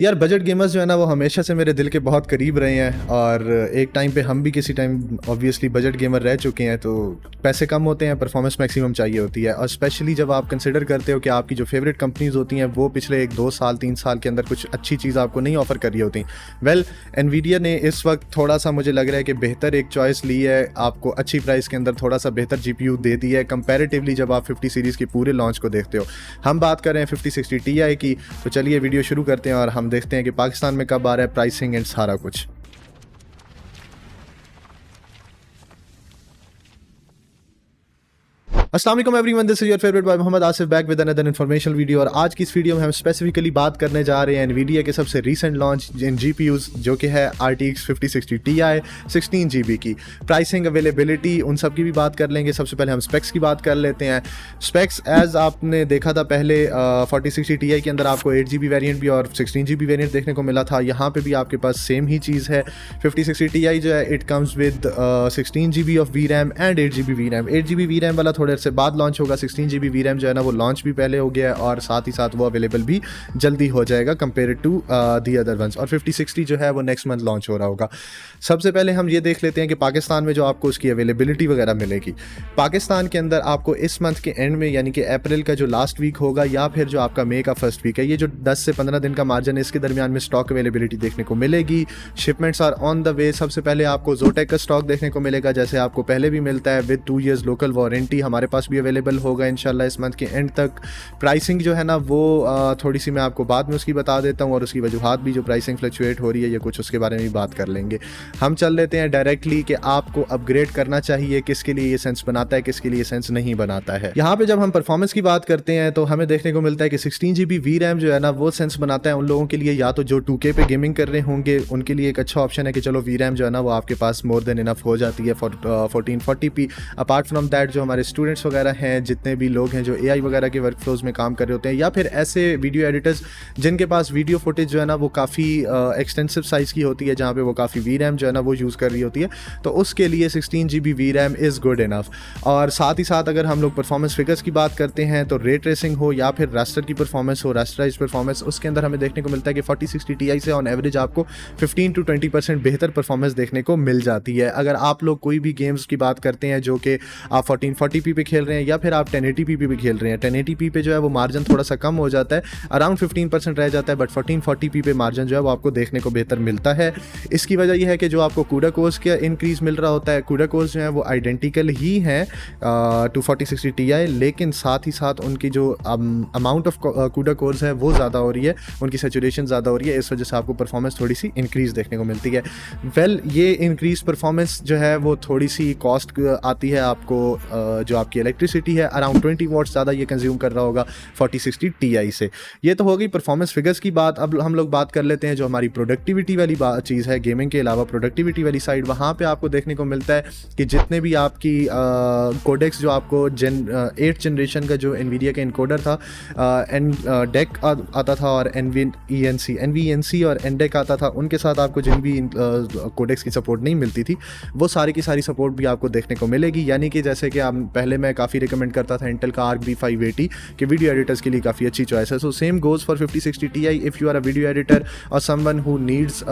यार budget gamers जो है ना वो हमेशा से मेरे दिल के बहुत करीब रहे हैं और एक टाइम पे हम भी किसी टाइम ऑब्वियसली बजट गेमर रह चुके हैं। तो पैसे कम होते हैं, परफॉर्मेंस मैक्सिमम चाहिए होती है, और स्पेशली जब आप कंसिडर करते हो कि आपकी जो फेवरेट कंपनीज होती हैं वो पिछले 1-2 साल 3 साल के अंदर कुछ अच्छी चीज़ आपको नहीं ऑफर कर रही होती। वेल, एनवीडिया ने इस वक्त थोड़ा सा मुझे लग रहा है कि बेहतर एक चॉइस ली है, आपको अच्छी प्राइस के अंदर थोड़ा सा बेहतर जीपीयू दे दी है कंपैरेटिवली जब आप 50 सीरीज़ के पूरे लॉन्च को देखते हो। हम बात कर रहे हैं 5060 Ti की। तो चलिए वीडियो शुरू करते हैं और हम देखते हैं कि पाकिस्तान में कब आ रहा है, प्राइसिंग एंड सारा कुछ। अस्सलाम वालेकुम everyone, this is your favourite boy Mohammad Asif back with another informational video. और आज की इस वीडियो में हम स्पेसिफिकली बात करने जा रहे हैं एनवीडिया के सबसे रीसेंट लॉन्च इन जीपीयूज जो कि है RTX 5060 Ti 16GB की। प्राइसिंग, अवेलेबिलिटी, उन सब की भी बात कर लेंगे। सबसे पहले हम स्पेक्स की बात कर लेते हैं। स्पेक्स एज आपने देखा था पहले 4060 Ti के अंदर आपको 8GB वेरिएंट भी और 16GB वेरिएंट देखने को मिला था। यहाँ पे भी आपके पास सेम ही चीज़ है। 5060 Ti जो है it comes with 16GB of VRAM and 8GB VRAM। 8GB VRAM वाला थोड़े से बाद लॉन्च होगा। 16GB VRAM जो है ना वो लॉन्च भी पहले हो गया है और साथ ही साथ वो अवेलेबल भी जल्दी हो जाएगा compare to the other ones. और 5060 जो है वो नेक्स्ट मंथ लॉन्च हो रहा होगा। सबसे पहले हम ये देख लेते हैं कि पाकिस्तान में जो आपको उसकी अवेलेबिलिटी वगैरह मिलेगी। पाकिस्तान के अंदर आपको इस मंथ के एंड में यानी कि अप्रैल का जो लास्ट वीक होगा या फिर जो आपका मई का फर्स्ट वीक है, ये जो 10 से 15 दिन का मार्जिन है, इसके दरमियान में स्टॉक अवेलेबिलिटी देखने को मिलेगी। Shipments are on the way. सबसे पहले आपको जोटेक का स्टॉक देखने को मिलेगा, जैसे आपको पहले भी मिलता है विद 2 years लोकल वारंटी। हमारे पास भी अवेलेबल होगा इंशाल्लाह इस मंथ के एंड तक। प्राइसिंग जो है ना वो थोड़ी सी मैं आपको बाद में उसकी बता देता हूँ, और उसकी वजूहात भी जो प्राइसिंग फ्लक्चुएट हो रही है ये कुछ उसके बारे में भी बात कर लेंगे। हम चल लेते हैं डायरेक्टली कि आपको अपग्रेड करना चाहिए, किसके लिए ये सेंस बनाता है, किसके लिए सेंस नहीं बनाता है। यहाँ पे जब हम परफॉर्मेंस की बात करते हैं तो हमें देखने को मिलता है कि 16GB VRAM जो है ना वो सेंस बनाता है उन लोगों के लिए, या तो जो 2K पे गेमिंग कर रहे होंगे उनके लिए एक अच्छा ऑप्शन है कि चलो VRAM जो है ना वो आपके पास मोर देन इनफ हो जाती है for 1440p। Apart from that जो हमारे स्टूडेंट्स वगैरह हैं, जितने भी लोग हैं जो AI वगैरह के वर्क फ्लोज में काम कर रहे होते हैं, या फिर ऐसे वीडियो एडिटर्स जिनके पास वीडियो फुटेज जो है ना वो काफ़ी एक्सटेंसिव साइज़ की होती है, जहाँ पे वो काफ़ी VRAM जो है ना वो यूज़ कर रही होती है, तो उसके लिए 16GB VRAM is good enough. और साथ ही साथ अगर हम लोग परफॉर्मेंस फिगर्स की बात करते हैं तो रे ट्रेसिंग हो या फिर रास्टर की परफॉर्मेंस हो, रास्टराइज परफॉर्मेंस, उसके अंदर हमें देखने को मिलता है कि 4060 Ti से ऑन एवरेज आपको 15 to 20% बेहतर परफॉर्मेंस देखने को मिल जाती है। अगर आप लोग कोई भी गेम्स की बात करते हैं जो कि आप 1440p पे खेल रहे हैं या फिर आप 1080p पे भी खेल रहे हैं, 1080p पे जो है वो मार्जिन थोड़ा सा कम हो जाता है, अराउंड 15% रह जाता है, बट 1440p पे मार्जिन जो है वो आपको देखने को बेहतर मिलता है। इसकी वजह यह है कि जो आपको CUDA कोर्स का इंक्रीज़ मिल रहा होता है, CUDA कोर्स जो है वो आइडेंटिकल ही हैं टू 4060 Ti, लेकिन साथ ही साथ उनकी जो अमाउंट ऑफ CUDA कोर्स है वो ज़्यादा हो रही है, उनकी सैचुरेशन ज़्यादा हो रही है, इस वजह से आपको परफॉर्मेंस थोड़ी सी इंक्रीज़ देखने को मिलती है। वेल, ये इंक्रीज परफॉर्मेंस जो है वो थोड़ी सी कॉस्ट आती है आपको। जो आपकी इलेक्ट्रिसिटी है अराउंड 20 वॉट्स ज़्यादा ये कंज्यूम कर रहा होगा 4060 Ti से। ये तो हो गई परफॉर्मेंस फिगर्स की बात। अब हम लोग बात कर लेते हैं जो हमारी प्रोडक्टिविटी वाली चीज़ है, गेमिंग के अलावा प्रोडक्टिविटी वाली साइड। वहाँ पे आपको देखने को मिलता है कि जितने भी आपकी कोडेक्स जो आपको 8th जनरेशन का जो एनवीडिया का इनकोडर था, डेक आता था और NVENC और NDEC आता था, उनके साथ आपको जिन भी कोडेक्स की सपोर्ट नहीं मिलती थी वो सारी की सारी सपोर्ट भी आपको देखने को मिलेगी। यानी कि जैसे कि आप पहले मैं काफ़ी रिकमेंड करता था इंटेल का Arc B580 कि वीडियो एडिटर्स के लिए काफ़ी अच्छी चॉइस है। So same goes for 5060 Ti। If you are a video editor or someone who needs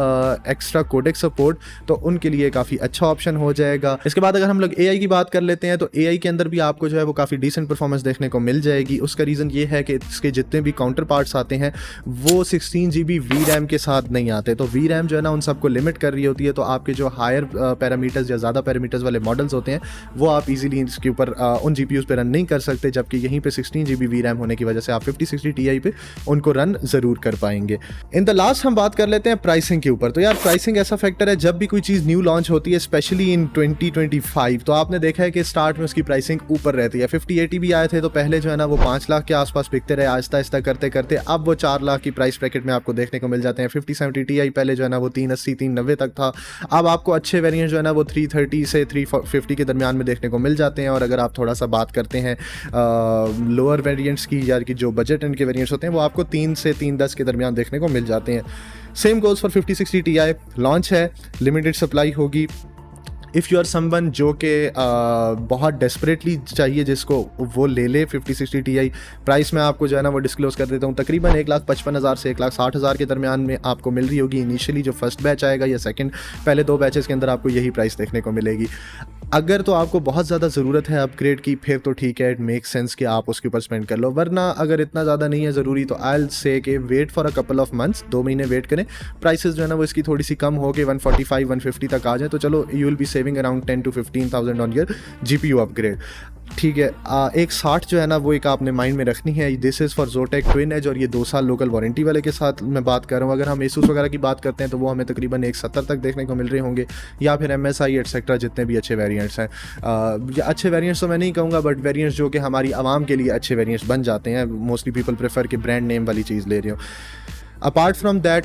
extra codec support, तो उनके लिए काफ़ी अच्छा ऑप्शन हो जाएगा। इसके बाद अगर हम लोग AI की बात कर लेते हैं तो AI के अंदर भी आपको जो है वो काफ़ी डिसेंट परफॉर्मेंस देखने को मिल जाएगी। उसका रीज़न ये है कि इसके जितने भी काउंटर पार्ट्स आते हैं वो 16GB VRAM के साथ नहीं आते, तो VRAM जो है ना उन सबको लिमिट कर रही होती है। तो आपके जो हायर पैरामीटर्स या ज़्यादा पैरामीटर्स वाले मॉडल्स होते हैं वो आप इजीली इसके ऊपर उन GPUs पे रन नहीं कर सकते, जबकि यहीं पे 16GB VRAM होने की वजह से आप 5060 Ti पे उनको रन ज़रूर कर पाएंगे। इन द लास्ट हम बात कर लेते हैं प्राइसिंग के ऊपर। तो यार प्राइसिंग ऐसा फैक्टर है, जब भी कोई चीज़ न्यू लॉन्च होती है स्पेशली इन 2025, तो आपने देखा है कि स्टार्ट में उसकी प्राइसिंग ऊपर रहती है। 5080 भी आए थे तो पहले जो है ना वो 5 लाख के आसपास बिकते रहे, आहिस्ता आहिस्ता करते करते अब वो 4 लाख की प्राइस ब्रैकेट में आपको देखने को मिल जाते हैं। 5070 Ti पहले जो है ना वो 380 390 तक था, अब आपको अच्छे वेरिएंट जो है ना वो 330 से 350 के दरमियान में देखने को मिल जाते हैं। और अगर आप थोड़ा सा बात करते हैं लोअर वेरिएंट्स की, यार कि जो बजट एंड के वेरिएंट्स होते हैं, वो आपको 3 से 310 के दरमियान देखने को मिल जाते हैं। Same goes for 5060 Ti। Launch है, लिमिटेड सप्लाई होगी, इफ़ यू आर समवन जो कि बहुत डेस्परेटली चाहिए जिसको, वो ले ले 5060 Ti। प्राइस मैं आपको जो है ना वो डिस्क्लोज कर देता हूँ, तकरीबन 1,55,000 से 1,60,000 के दरमियान में आपको मिल रही होगी इनिशियली, जो फर्स्ट बैच आएगा या सेकंड, पहले 2 बैचेस के अंदर आपको यही प्राइस देखने को मिलेगी। अगर तो आपको बहुत ज़्यादा ज़रूरत है अपग्रेड की, फिर तो ठीक है, इट मेक सेंस कि आप उसके ऊपर स्पेंड कर लो, वरना अगर इतना ज़्यादा नहीं है ज़रूरी तो आई will say that wait for a couple of months, 2 महीने वेट करें, प्राइसेस जो है ना वो इसकी थोड़ी सी कम हो के 145-150 तक आ जाए, तो चलो you will be saving around 10 to 15,000 on your GPU upgrade. ठीक है, एक 60 जो है ना वो एक आपने माइंड में रखनी है। This is for Zotac Twin Edge, और ये 2 साल लोकल वारंटी वाले के साथ मैं बात कर रहा हूँ। अगर हम एसूस वगैरह की बात करते हैं तो वो हमें तकरीबन 170 तक देखने को मिल रहे होंगे, या फिर MSI एटसेट्रा जितने भी अच्छे वेरिएंट्स हैं। अच्छे वेरिएंट्स तो मैं नहीं कहूँगा, बट वेरिएंट्स जो कि हमारी आवाम के लिए अच्छे वेरिएंट्स बन जाते हैं। मोस्टली पीपल प्रेफर कि ब्रांड नेम वाली चीज़ ले रही हो। अपार्ट फ्रॉम दैट,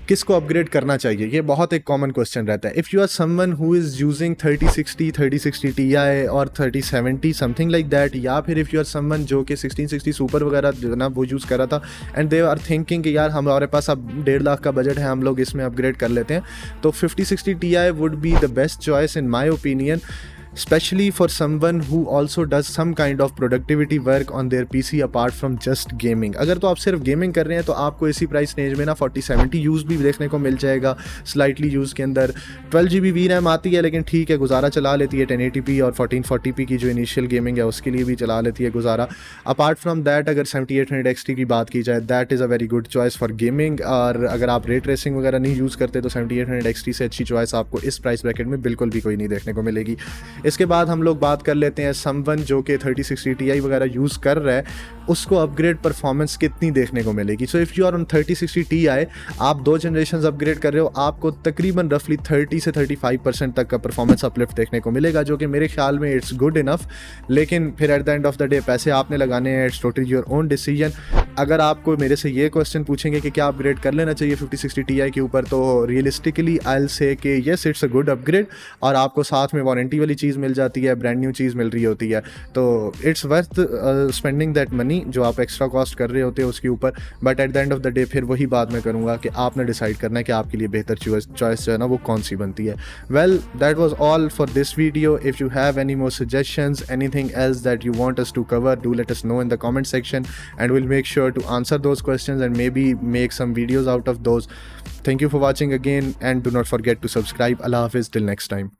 किसको अपग्रेड करना चाहिए, ये बहुत एक कॉमन क्वेश्चन रहता है। If you are someone who is using 3060 Ti और 3070 समथिंग लाइक दैट, या फिर इफ़ यू आर समवन जो कि 1660 सुपर वगैरह जो ना वो यूज़ कर रहा था, एंड दे आर थिंकिंग कि यार हमारे पास अब 1.5 लाख का बजट है, हम लोग इसमें अपग्रेड कर लेते हैं, तो 5060 Ti would be the best choice in my opinion, especially for someone who also does some kind of productivity work on their PC apart from just gaming। अगर तो आप सिर्फ गेमिंग कर रहे हैं तो आपको इसी प्राइस रेंज में ना 4070 यूज़ भी देखने को मिल जाएगा, स्लाइटली यूज़ के अंदर 12GB VRAM आती है, लेकिन ठीक है गुजारा चला लेती है। 1080p और 1440p की जो इनिशियल गेमिंग है उसके लिए भी चला लेती है गुजारा। अपार्ट फ्रॉम दैट, अगर 7800 XT की बात की जाए, that is a very good choice for gaming, और अगर आप रे ट्रेसिंग वगैरह नहीं यूज़ करते तो 7800 XT से अच्छी चॉइस आपको इस प्राइस ब्रैकेट में बिल्कुल भी कोई नहीं देखने को मिलेगी। इसके बाद हम लोग बात कर लेते हैं समवन जो कि 3060 Ti वगैरह यूज़ कर रहा है, उसको अपग्रेड परफॉर्मेंस कितनी देखने को मिलेगी। So if you are on 3060 Ti, आप 2 जनरेशन अपग्रेड कर रहे हो, आपको तकरीबन रफली 30 से 35% तक का परफॉर्मेंस अपलिफ्ट देखने को मिलेगा, जो कि मेरे ख्याल में इट्स गुड इनफ। लेकिन फिर at the end of the day पैसे आपने लगाने हैं, it's totally your own decision. अगर आपको मेरे से ये क्वेश्चन पूछेंगे कि क्या अपग्रेड कर लेना चाहिए 5060 Ti के ऊपर, तो रियलिस्टिकली आई विल से कि yes it's a good upgrade, और आपको साथ में वारंटी वाली चीज़ मिल जाती है, ब्रांड न्यू चीज़ मिल रही होती है, तो it's worth spending that money जो आप एक्स्ट्रा कॉस्ट कर रहे होते हैं उसके ऊपर। But at the end of the day फिर वही बात मैं करूँगा कि आपने डिसाइड करना है कि आपके लिए बेहतर चॉइस जो है ना वो कौन सी बनती है। Well, that was all for this video. If you have any more suggestions, anything else that you want us to cover, do let us know in the comment section and we'll make sure to answer those questions and maybe make some videos out of those. Thank you for watching again, and do not forget to subscribe. Allah Hafiz, till next time.